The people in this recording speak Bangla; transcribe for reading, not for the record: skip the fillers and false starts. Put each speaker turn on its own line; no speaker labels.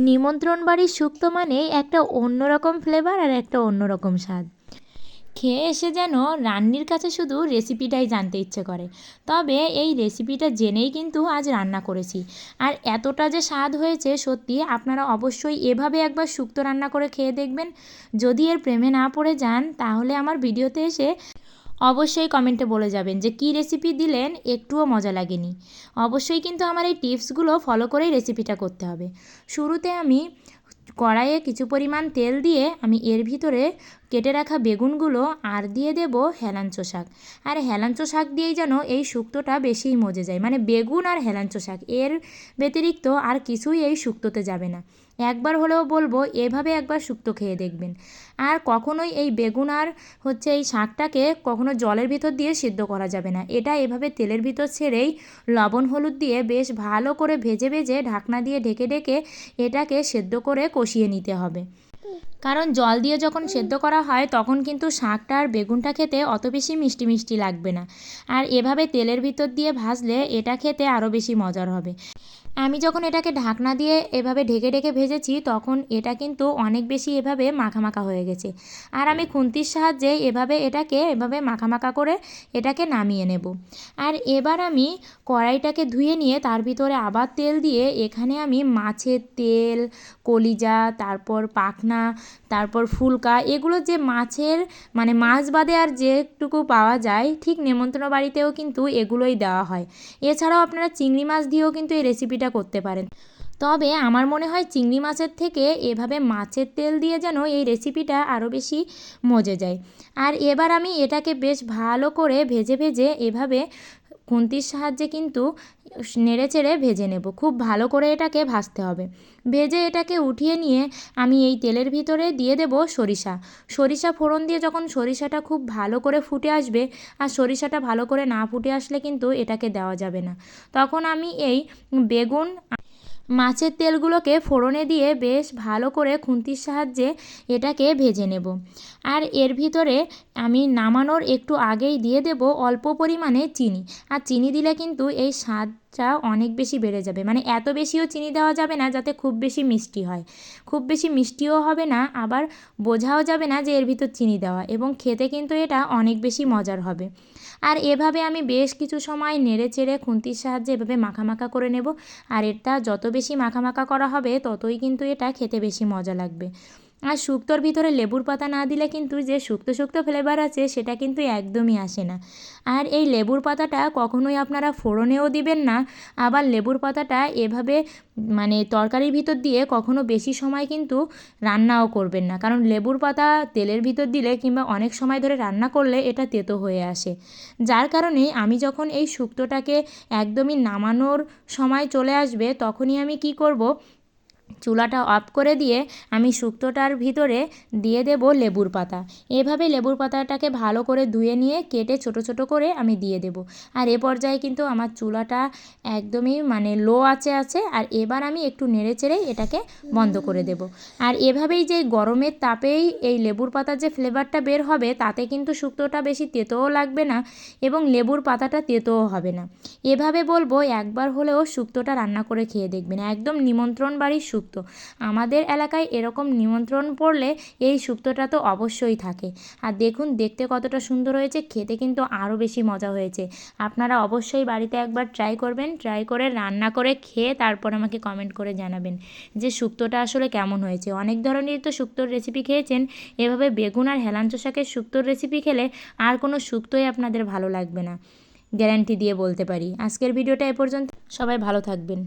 নিমন্ত্রণ বাড়ির শুক্তো মানেই একটা অন্যরকম ফ্লেভার আর একটা অন্যরকম স্বাদ। খেয়ে এসে যেন রান্নির কাছে শুধু রেসিপিটাই জানতে ইচ্ছে করে। তবে এই রেসিপিটা জেনেই কিন্তু আজ রান্না করেছি। আর এতটা যে স্বাদ হয়েছে সত্যি, আপনারা অবশ্যই এভাবে একবার শুক্তো রান্না করে খেয়ে দেখবেন। যদি এর প্রেমে না পড়ে যান তাহলে আমার ভিডিওতে এসে অবশ্যই কমেন্টে বলে যাবেন যে কী রেসিপি দিলেন, একটুও মজা লাগেনি। অবশ্যই কিন্তু আমার এই টিপসগুলো ফলো করেই রেসিপিটা করতে হবে। শুরুতে আমি কড়াইয়ে কিছু পরিমাণ তেল দিয়ে আমি এর ভিতরে কেটে রাখা বেগুনগুলো আর দিয়ে দেব হেলাঞ্চো শাক। আর হেলাঞ্চো শাক দিয়েই যেন এই শুক্তোটা বেশিই মজে যায়, মানে বেগুন আর হেলাঞ্চো শাক, এর ব্যতিরিক্ত আর কিছুই এই শুক্তোতে যাবে না। একবার হলেও বলবো এভাবে একবার শুক্তো খেয়ে দেখবেন। আর কখনোই এই বেগুন আর এই শাকটাকে কখনো জলের ভিতর দিয়ে সিদ্ধ করা যাবে না। এটা এভাবে তেলের ভিতর ছেড়েই লবণ হলুদ দিয়ে বেশ ভালো করে ভেজে ভেজে ঢাকনা দিয়ে ঢেকে ঢেকে এটাকে সেদ্ধ করে কষিয়ে নিতে হবে। কারণ জল দিয়ে যখন সেদ্ধ করা হয় তখন কিন্তু শাকটা আর বেগুনটা খেতে অত বেশি মিষ্টি মিষ্টি লাগবে না। আর এভাবে তেলের ভিতর দিয়ে ভাজলে এটা খেতে আরও বেশি মজার হবে। আমি যখন এটাকে ঢাকনা দিয়ে এভাবে ঢেকে ঢেকে ভেজেছি তখন এটা কিন্তু অনেক বেশি এভাবে মাখা মাখা হয়ে গেছে। আর আমি খুন্তির সাহায্যে এভাবে এটাকে এভাবে মাখা মাখা করে এটাকে নামিয়ে নেব। আর এবার আমি কড়াইটাকে ধুয়ে নিয়ে তার ভিতরে আবার তেল দিয়ে এখানে আমি মাছের তেল, কলিজা, তারপর পাখনা, তারপর ফুলকা, এগুলো যে মাছের মানে মাছ বাদে আর যেটুকু পাওয়া যায় ঠিক নেমন্তন্ন বাড়িতেও কিন্তু এগুলোই দেওয়া হয়। এছাড়াও আপনারা চিংড়ি মাছ দিয়েও কিন্তু এই রেসিপিটা করতে পারেন। তবে আমার মনে হয় চিংড়ি মাছের থেকে এভাবে মাছের তেল দিয়ে যেন এই রেসিপিটা আরও বেশি মজে যায়। আর এবার আমি এটাকে বেশ ভালো করে ভেজে ভেজে এভাবে খুন্তির সাহায্যে কিন্তু নেড়ে চেড়ে ভেজে নেব। খুব ভালো করে এটাকে ভাজতে হবে। ভেজে এটাকে উঠিয়ে নিয়ে আমি এই তেলের ভিতরে দিয়ে দেব সরিষা। সরিষা ফোড়ন দিয়ে যখন সরিষাটা খুব ভালো করে ফুটে আসবে, আর সরিষাটা ভালো করে না ফুটে আসলে কিন্তু এটাকে দেওয়া যাবে না, তখন আমি এই বেগুন মাছের তেলগুলোকে ফোড়নে দিয়ে বেশ ভালো করে খুন্তির সাহায্যে এটাকে ভেজে নেব। আর এর ভিতরে আমি নামানোর একটু আগেই দিয়ে দেব অল্প পরিমাণে চিনি। আর চিনি দিলে কিন্তু এই স্বাদটা অনেক বেশি বেড়ে যাবে, মানে এত বেশিও চিনি দেওয়া যাবে না যাতে খুব বেশি মিষ্টি হয়, খুব বেশি মিষ্টিও হবে না, আবার বোঝাও যাবে না যে এর ভিতর চিনি দেওয়া, এবং খেতে কিন্তু এটা অনেক বেশি মজার হবে। আর এভাবে আমি বেশ কিছু সময় নেড়ে চেড়ে খুন্তির সাহায্যে এভাবে মাখা মাখা করে নেব। আর এটা যত বেশি মাখা মাখা করা হবে ততই কিন্তু এটা খেতে বেশি মজা লাগবে। আর শুক্তোর ভিতরে লেবুর পাতা না দিলে কিন্তু যে শুক্তো শুক্তো ফ্লেভার আছে সেটা কিন্তু একদমই আসে না। আর এই লেবুর পাতাটা কখনোই আপনারা ফোড়নেও দিবেন না, আবার লেবুর পাতাটা এভাবে মানে তরকারির ভিতর দিয়ে কখনো বেশি সময় কিন্তু রান্নাও করবেন না, কারণ লেবুর পাতা তেলের ভিতর দিলে কিংবা অনেক সময় ধরে রান্না করলে এটা তেতো হয়ে আসে। যার কারণে আমি যখন এই শুক্তোটাকে একদমই নামানোর সময় চলে আসবে তখনই আমি কি করব, চুলাটা অফ করে দিয়ে আমি শুক্তোটার ভিতরে দিয়ে দেব লেবুর পাতা। এভাবে লেবুর পাতাটাকে ভালো করে ধুয়ে নিয়ে কেটে ছোট ছোট করে আমি দিয়ে দেব। আর এ পর্যায়ে কিন্তু আমার চুলাটা একদমই মানে লো আঁচে আছে। আর এবার আমি একটু নেড়ে চেড়ে এটাকে বন্ধ করে দেব। আর এভাবেই যে গরমের তাপেই এই লেবুর পাতার যে ফ্লেভারটা বের হবে তাতে কিন্তু শুক্তোটা বেশি তেতোও লাগবে না এবং লেবুর পাতাটা তেতোও হবে না। এভাবে বলবো একবার হলেও শুক্তোটা রান্না করে খেয়ে দেখবেন, একদম নিমন্ত্রণ বাড়ির শুক্তো। আমাদের এলাকায় এরকম নিমন্ত্রণ পড়লে এই শুক্তোটা তো অবশ্যই থাকে। আর দেখুন দেখতে কতটা সুন্দর হয়েছে, খেতে কিন্তু আরও বেশি মজা হয়েছে। আপনারা অবশ্যই বাড়িতে একবার ট্রাই করবেন, ট্রাই করে রান্না করে খেয়ে তারপর আমাকে কমেন্ট করে জানাবেন যে শুক্তোটা আসলে কেমন হয়েছে। অনেক ধরনের তো শুক্তোর রেসিপি খেয়েছেন, এভাবে বেগুন আর হেলাঞ্চো শাকের শুক্তোর রেসিপি খেলে আর কোনো শুক্তোই আপনাদের ভালো লাগবে না, গ্যারান্টি দিয়ে বলতে পারি। আজকের ভিডিওটা এ পর্যন্ত, সবাই ভালো থাকবেন।